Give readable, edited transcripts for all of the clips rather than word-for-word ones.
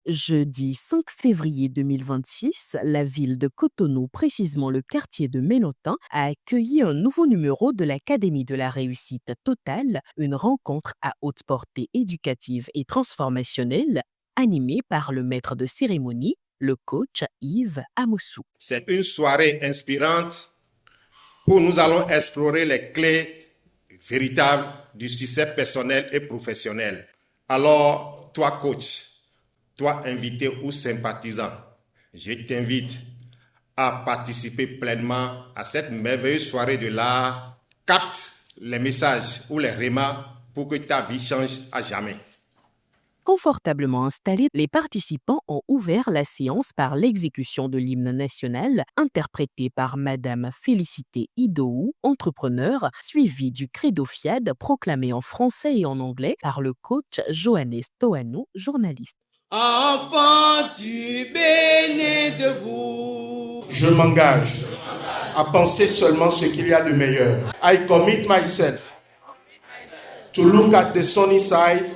Jeudi 5 février 2026, la ville de Cotonou, précisément le quartier de Ménotin, a accueilli un nouveau numéro de l'Académie de la réussite totale, une rencontre à haute portée éducative et transformationnelle, animée par le maître de cérémonie, le coach Yves Amoussou. C'est une soirée inspirante où nous allons explorer les clés véritables du succès personnel et professionnel. Alors, toi coach, toi invité ou sympathisant, je t'invite à participer pleinement à cette merveilleuse soirée de l'art. Capte les messages ou les remarques pour que ta vie change à jamais. Confortablement installés, les participants ont ouvert la séance par l'exécution de l'hymne national, interprété par Madame Félicité Idoou, entrepreneur, suivi du Credo Fiade, proclamé en français et en anglais par le coach Johannes Toano, journaliste. Enfant, tu bénis debout. Je m'engage à penser seulement ce qu'il y a de meilleur. I commit myself to look at the sunny side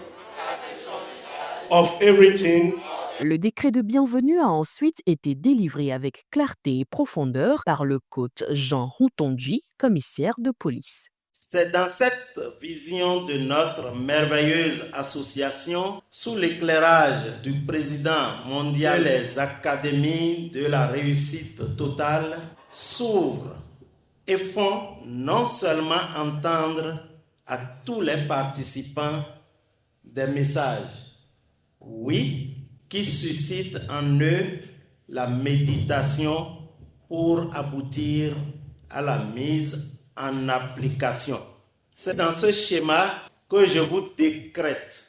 of everything. Le décret de bienvenue a ensuite été délivré avec clarté et profondeur par le coach Jean Routonji, commissaire de police. C'est dans cette vision de notre merveilleuse association, sous l'éclairage du président mondial, les académies de la réussite totale s'ouvrent et font non seulement entendre à tous les participants des messages, oui, qui suscitent en eux la méditation pour aboutir à la mise en application. C'est dans ce schéma que je vous décrète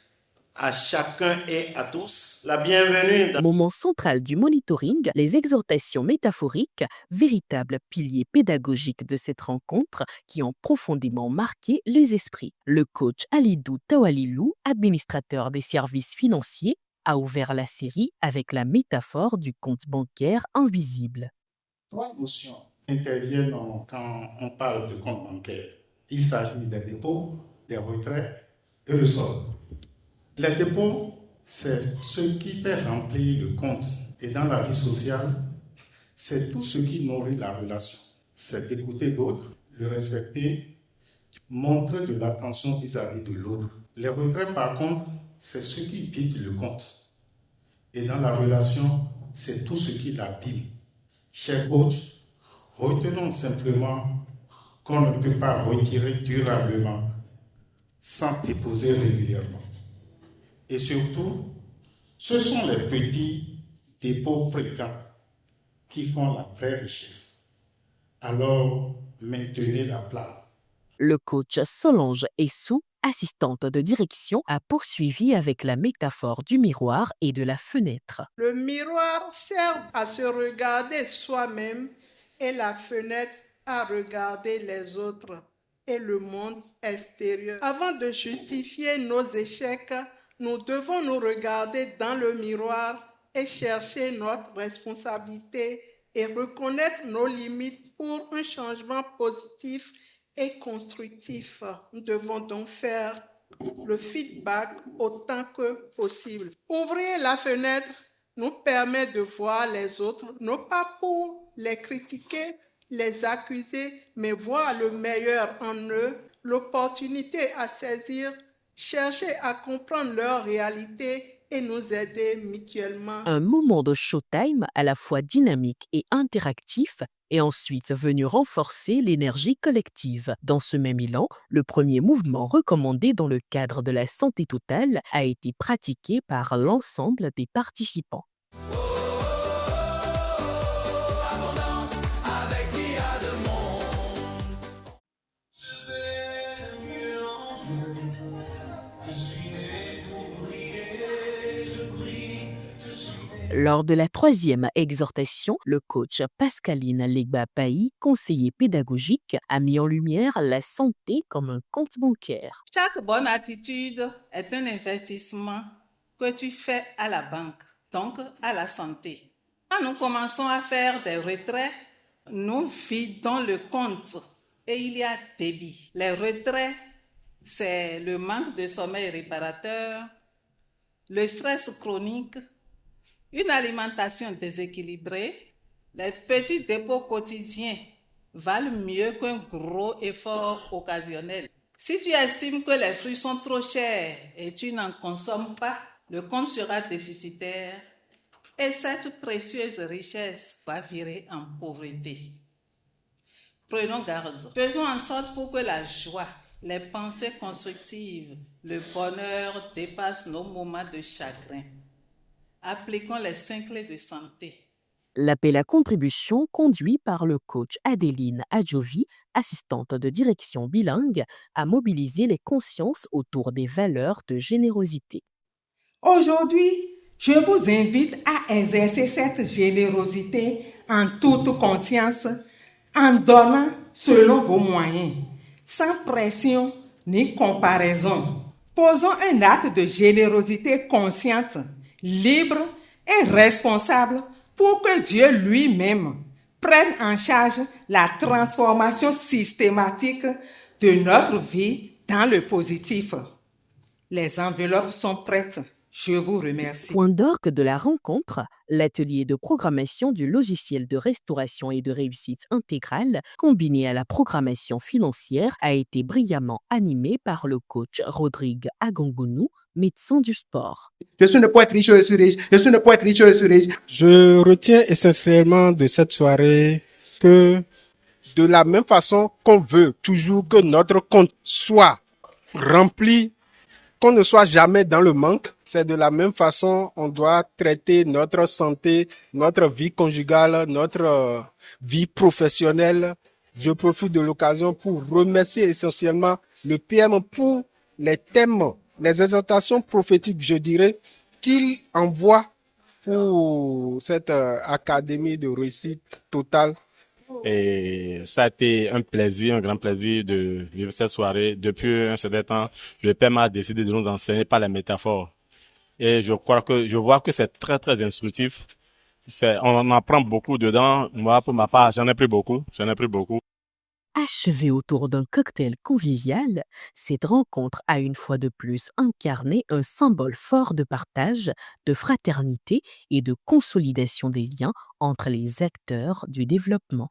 à chacun et à tous la bienvenue. Moment central du monitoring, les exhortations métaphoriques, véritables piliers pédagogiques de cette rencontre qui ont profondément marqué les esprits. Le coach Alidou Tawalilou, administrateur des services financiers, a ouvert la série avec la métaphore du compte bancaire invisible. Trois notions interviennent quand on parle de compte bancaire. Il s'agit des dépôts, des retraits et le solde. Les dépôts, c'est ce qui fait remplir le compte. Et dans la vie sociale, c'est tout ce qui nourrit la relation. C'est d'écouter l'autre, le respecter, montrer de l'attention vis-à-vis de l'autre. Les retraits, par contre, c'est ce qui pique le compte. Et dans la relation, c'est tout ce qui l'abîme. Cher coach, retenons simplement qu'on ne peut pas retirer durablement sans déposer régulièrement. Et surtout, ce sont les petits dépôts fréquents qui font la vraie richesse. Alors, maintenez la flamme. Le coach Solange Essou, assistante de direction, a poursuivi avec la métaphore du miroir et de la fenêtre. Le miroir sert à se regarder soi-même et la fenêtre à regarder les autres et le monde extérieur. Avant de justifier nos échecs, nous devons nous regarder dans le miroir et chercher notre responsabilité et reconnaître nos limites pour un changement positif et constructif. Nous devons donc faire le feedback autant que possible. Ouvrir la fenêtre nous permet de voir les autres, non pas pour les critiquer, les accuser, mais voir le meilleur en eux, l'opportunité à saisir, chercher à comprendre leur réalité et nous aider mutuellement. Un moment de showtime à la fois dynamique et interactif est ensuite venu renforcer l'énergie collective. Dans ce même élan, le premier mouvement recommandé dans le cadre de la santé totale a été pratiqué par l'ensemble des participants. Lors de la troisième exhortation, le coach Pascaline Legba-Payi, conseiller pédagogique, a mis en lumière la santé comme un compte bancaire. Chaque bonne attitude est un investissement que tu fais à la banque, donc à la santé. Quand nous commençons à faire des retraits, nous vidons le compte et il y a débit. Les retraits c'est le manque de sommeil réparateur, le stress chronique, une alimentation déséquilibrée. Les petits dépôts quotidiens valent mieux qu'un gros effort occasionnel. Si tu estimes que les fruits sont trop chers et tu n'en consommes pas, le compte sera déficitaire et cette précieuse richesse va virer en pauvreté. Prenons garde. Faisons en sorte pour que la joie, les pensées constructives, le bonheur dépassent nos moments de chagrin. Appliquons les 5 clés de santé. L'appel à contribution conduit par le coach Adeline Adjovi, assistante de direction bilingue, a mobilisé les consciences autour des valeurs de générosité. Aujourd'hui, je vous invite à exercer cette générosité en toute conscience, en donnant selon vos moyens, sans pression ni comparaison. Posons un acte de générosité consciente, libre et responsable pour que Dieu lui-même prenne en charge la transformation systématique de notre vie dans le positif. Les enveloppes sont prêtes. Je vous remercie. Point d'orgue de la rencontre, l'atelier de programmation du logiciel de restauration et de réussite intégrale, combiné à la programmation financière, a été brillamment animé par le coach Rodrigue Agangounou, médecin du sport. Je suis ne pas être riche, je suis riche. Je suis ne pas être riche, je suis riche. Je retiens essentiellement de cette soirée que de la même façon qu'on veut toujours que notre compte soit rempli, qu'on ne soit jamais dans le manque, c'est de la même façon on doit traiter notre santé, notre vie conjugale, notre vie professionnelle. Je profite de l'occasion pour remercier essentiellement le PM pour les thèmes, les exhortations prophétiques, je dirais, qu'il envoie pour cette académie de réussite totale. Et ça a été un plaisir, un grand plaisir de vivre cette soirée. Depuis un certain temps, le Père m'a décidé de nous enseigner par les métaphores. Et je vois que c'est très, très instructif. On en apprend beaucoup dedans. Moi, pour ma part, j'en ai pris beaucoup. Achevée autour d'un cocktail convivial, cette rencontre a une fois de plus incarné un symbole fort de partage, de fraternité et de consolidation des liens entre les acteurs du développement.